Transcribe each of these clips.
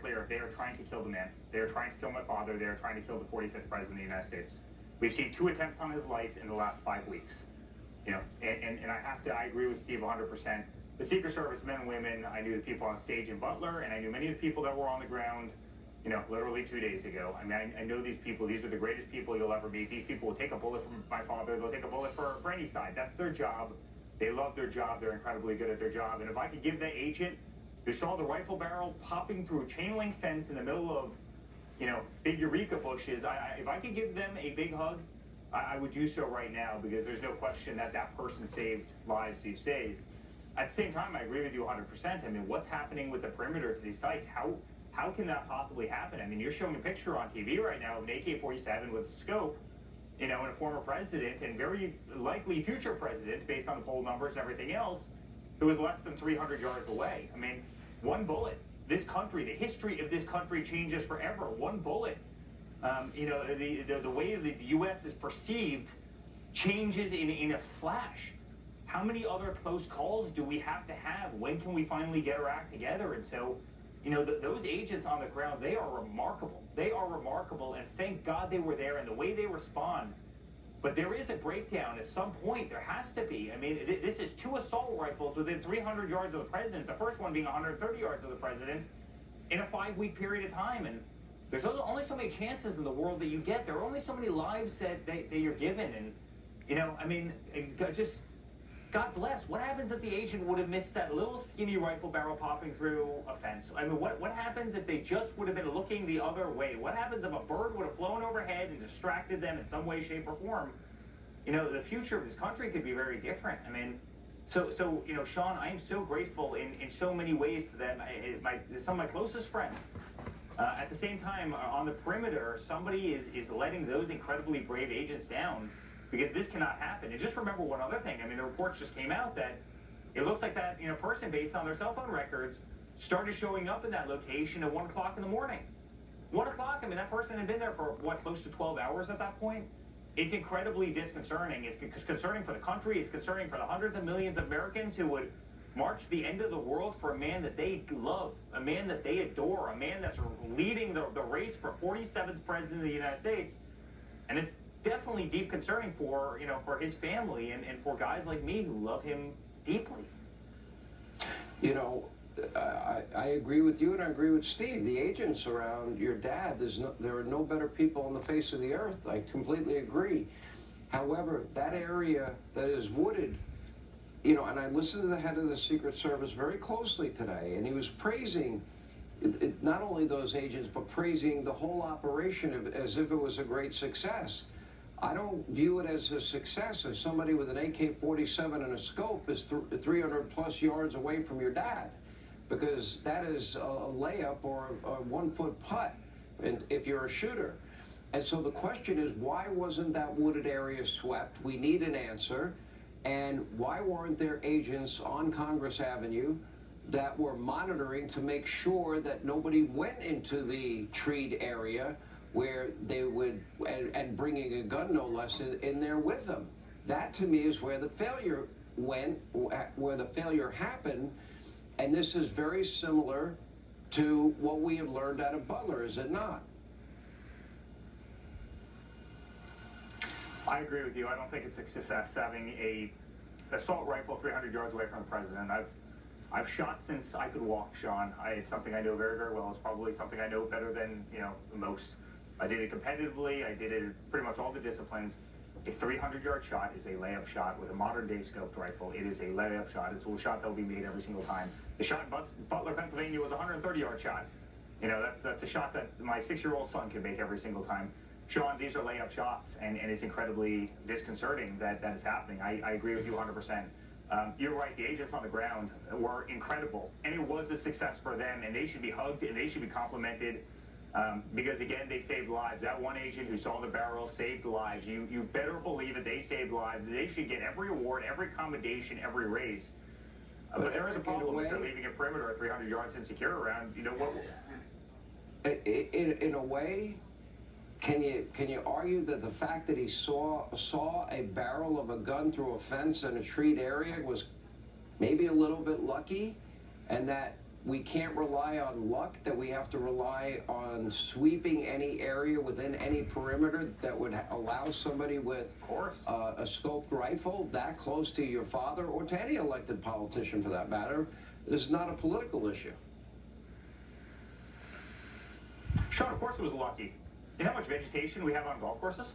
clear, they are trying to kill the man. They are trying to kill my father. They are trying to kill the 45th president of the United States. We've seen 2 attempts on his life in the last 5 weeks. You know, and I agree with Steve 100%. The Secret Service men and women, I knew the people on stage in Butler, and I knew many of the people that were on the ground, you know, literally 2 days ago. I mean, I know these people. These are the greatest people you'll ever meet. These people will take a bullet from my father. They'll take a bullet for any side. That's their job. They love their job. They're incredibly good at their job. And if I could give that agent who saw the rifle barrel popping through a chain link fence in the middle of, you know, big eureka bushes, if I could give them a big hug, I would do so right now, because there's no question that that person saved lives these days. At the same time, I agree with you 100%. I mean, what's happening with the perimeter to these sites? How can that possibly happen? I mean, you're showing a picture on TV right now of an AK-47 with a scope, you know, and a former president and very likely future president, based on the poll numbers and everything else, who was less than 300 yards away. I mean, one bullet. This country, the history of this country changes forever. One bullet. You know, the way the U.S. is perceived changes in a flash. How many other close calls do we have to have? When can we finally get our act together? And so, you know, those agents on the ground, they are remarkable. They are remarkable, and thank God they were there, and the way they respond. But there is a breakdown at some point. There has to be. I mean, this is 2 assault rifles within 300 yards of the president, the first one being 130 yards of the president, in a 5-week period of time. And there's only so many chances in the world that you get. There are only so many lives that you're given. And, you know, I mean, just God bless. What happens if the agent would have missed that little skinny rifle barrel popping through a fence? I mean, what happens if they just would have been looking the other way? What happens if a bird would have flown overhead and distracted them in some way, shape, or form? You know, the future of this country could be very different. I mean, so you know, Sean, I am so grateful in so many ways to them. Some of my closest friends. At the same time, on the perimeter, somebody is letting those incredibly brave agents down, because this cannot happen. And just remember one other thing. I mean, the reports just came out that it looks like that, you know, person, based on their cell phone records, started showing up in that location at 1 o'clock in the morning. 1 o'clock. I mean, that person had been there for what, close to 12 hours at that point. It's incredibly disconcerting. It's concerning for the country. It's concerning for the hundreds of millions of Americans who would march to the end of the world for a man that they love, a man that they adore, a man that's leading the race for 47th president of the United States. And it's definitely deep concerning for, you know, for his family and for guys like me who love him deeply. You know, I agree with you, and I agree with Steve. The agents around your dad, there are no better people on the face of the earth. I completely agree. However, that area that is wooded, you know, and I listened to the head of the Secret Service very closely today, and he was praising not only those agents, but praising the whole operation as if it was a great success. I don't view it as a success if somebody with an AK-47 and a scope is 300 plus yards away from your dad, because that is a layup or a 1-foot putt if you're a shooter. And so the question is, why wasn't that wooded area swept? We need an answer. And why weren't there agents on Congress Avenue that were monitoring to make sure that nobody went into the treed area where they would, and bringing a gun no less in there with them? That to me is where the failure went, where the failure happened. And this is very similar to what we have learned out of Butler, is it not? I agree with you. I don't think it's a success having a assault rifle 300 yards away from the president. I've shot since I could walk, Sean. It's something I know very, very well. It's probably something I know better than, you know, most. I did it competitively. I did it in pretty much all the disciplines. A 300-yard shot is a layup shot with a modern-day scoped rifle. It is a layup shot. It's a shot that will be made every single time. The shot in Butler, Pennsylvania was a 130-yard shot. You know, that's a shot that my 6-year-old son can make every single time. Sean, these are layup shots, and it's incredibly disconcerting that is happening. I agree with you 100%. You're right, the agents on the ground were incredible, and it was a success for them, and they should be hugged, and they should be complimented, because, again, they saved lives. That one agent who saw the barrel saved lives. You better believe it, they saved lives. They should get every award, every commendation, every raise. But there is a problem if they're leaving a perimeter at 300 yards insecure around, you know what? In a way, can you argue that the fact that he saw a barrel of a gun through a fence in a treed area was maybe a little bit lucky, and that we can't rely on luck, that we have to rely on sweeping any area within any perimeter that would allow somebody with a scoped rifle that close to your father or to any elected politician for that matter? This is not a political issue. Sean, of course it was lucky. You know how much vegetation we have on golf courses?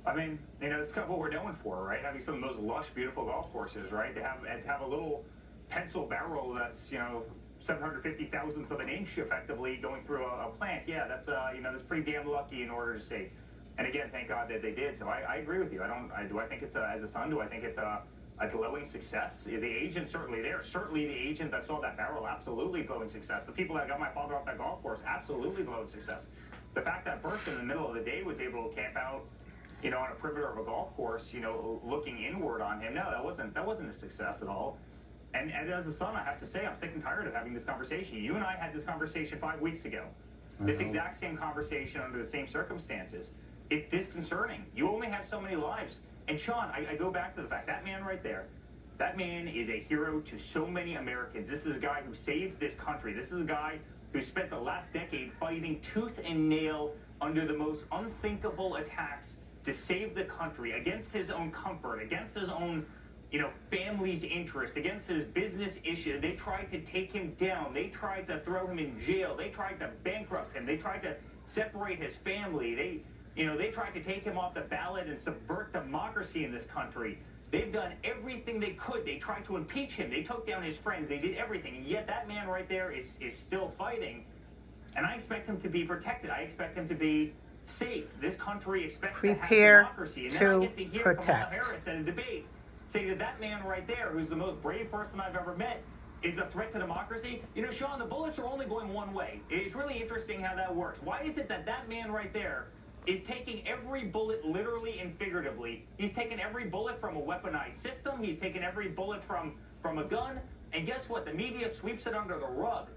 I mean, you know, it's kind of what we're known for, right? Having some of the most lush, beautiful golf courses, right? To have a little pencil barrel that's, you know, 750 thousandths of an inch effectively going through a plant. Yeah, that's you know, that's pretty damn lucky in order to say. And again, thank God that they did. So I agree with you. Do I think it's as a son? Do I think it's a glowing success? The agent certainly there. Certainly the agent that saw that barrel, absolutely glowing success. The people that got my father off that golf course, absolutely glowing success. The fact that person in the middle of the day was able to camp out, you know, on a perimeter of a golf course, you know, looking inward on him. No, that wasn't a success at all. And as a son, I have to say, I'm sick and tired of having this conversation. You and I had this conversation 5 weeks ago. This exact same conversation under the same circumstances. It's disconcerting. You only have so many lives. And Sean, I go back to the fact, that man right there, that man is a hero to so many Americans. This is a guy who saved this country. This is a guy who spent the last decade fighting tooth and nail under the most unthinkable attacks to save the country, against his own comfort, against his own, you know, family's interest, against his business issue. They tried to take him down. They tried to throw him in jail. They tried to bankrupt him. They tried to separate his family. They tried to take him off the ballot and subvert democracy in this country. They've done everything they could. They tried to impeach him. They took down his friends. They did everything. And yet that man right there is still fighting. And I expect him to be protected. I expect him to be safe. This country expects to have democracy. And then I get to hear Kamala Harris at a debate say that man right there, who's the most brave person I've ever met, is a threat to democracy. You know, Sean, the bullets are only going one way. It's really interesting how that works. Why is it that man right there is taking every bullet literally and figuratively? He's taken every bullet from a weaponized system. He's taken every bullet from a gun. And guess what? The media sweeps it under the rug.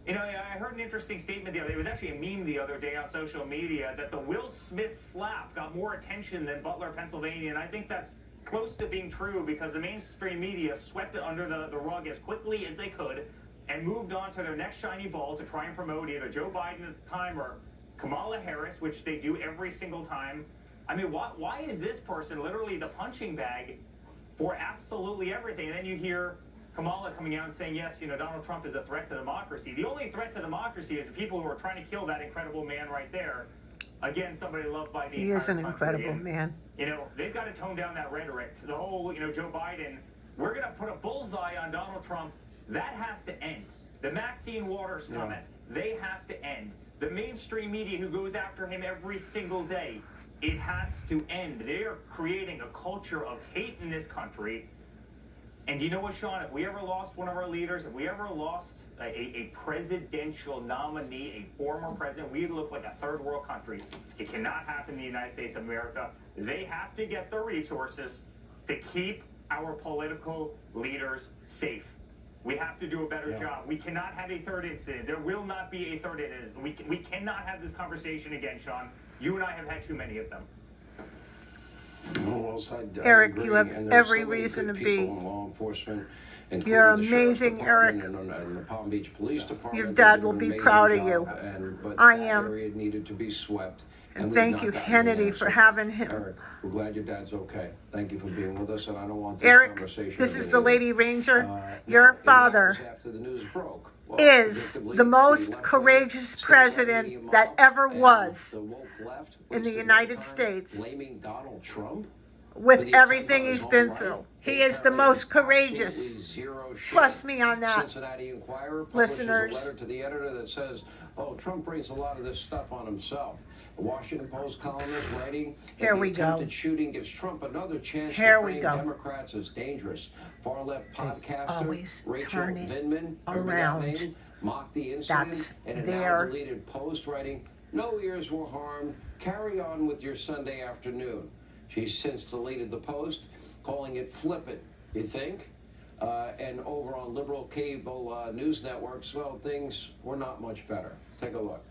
You know, I heard an interesting statement the other day. It was actually a meme the other day on social media that the Will Smith slap got more attention than Butler, Pennsylvania. And I think that's close to being true because the mainstream media swept it under the rug as quickly as they could and moved on to their next shiny ball to try and promote either Joe Biden at the time or Kamala Harris, which they do every single time. I mean, why is this person literally the punching bag for absolutely everything? And then you hear Kamala coming out and saying, yes, you know, Donald Trump is a threat to democracy. The only threat to democracy is the people who are trying to kill that incredible man right there. Again, somebody loved by the entire country. He is an incredible man. You know, they've got to tone down that rhetoric. The whole, you know, Joe Biden, we're going to put a bullseye on Donald Trump. That has to end. The Maxine Waters comments, they have to end. The mainstream media who goes after him every single day, it has to end. They are creating a culture of hate in this country. And you know what, Sean? If we ever lost one of our leaders, if we ever lost a presidential nominee, a former president, we'd look like a third world country. It cannot happen in the United States of America. They have to get the resources to keep our political leaders safe. We have to do a better job. We cannot have a third incident. There will not be a third incident. We cannot have this conversation again, Sean. You and I have had too many of them. Eric, you have every reason to be. Law enforcement, you're amazing, Eric. And the Palm Beach Police Department. Your dad will be proud of you. But I that am. area needed to be swept. And thank you, Hannity, for having him. Eric, we're glad your dad's okay. Thank you for being with us, and I don't want this Eric, conversation. this is the LadyRanger. Your father after the news broke. Is the most courageous president that ever was in the United States. Blaming Donald Trump with everything he's been through. He is the most courageous. Trust me on that. Cincinnati Enquirer listeners. A letter to the editor that says, "Oh, Trump brings a lot of this stuff on himself." The Washington Post columnist writing, Here we go. Attempted shooting gives Trump another chance Here to we frame go. Democrats as dangerous. Far-left podcaster Always Rachel turn it Vindman around. mocked the incident That's in a their now-deleted post writing, "No ears were harmed. Carry on with your Sunday afternoon." She's since deleted the post, calling it flippant, you think? And over on liberal cable news networks, well, things were not much better. Take a look.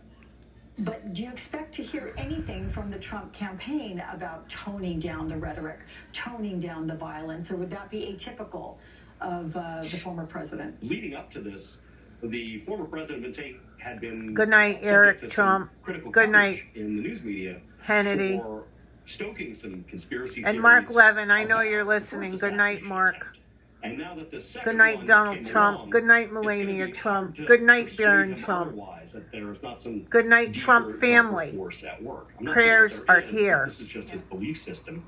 But do you expect to hear anything from the Trump campaign about toning down the rhetoric, toning down the violence, or would that be atypical of the former president? Leading up to this, The former president had been Good night, subject Eric to some Trump. critical Good night, coverage in the news media Hannity. for stoking some conspiracy And theories Mark Levin, I know about you're the first listening. Good night, assassination Mark. attempt. And now that the second Good night, one Donald came Trump. along, Good night, it's gonna Melania be Trump. hard to Good night, persuade Barron him Trump. otherwise, that there is not some Good night, deeper, Trump darker family. force at work. I'm not saying that Prayers there are is, but here. this is just his belief system.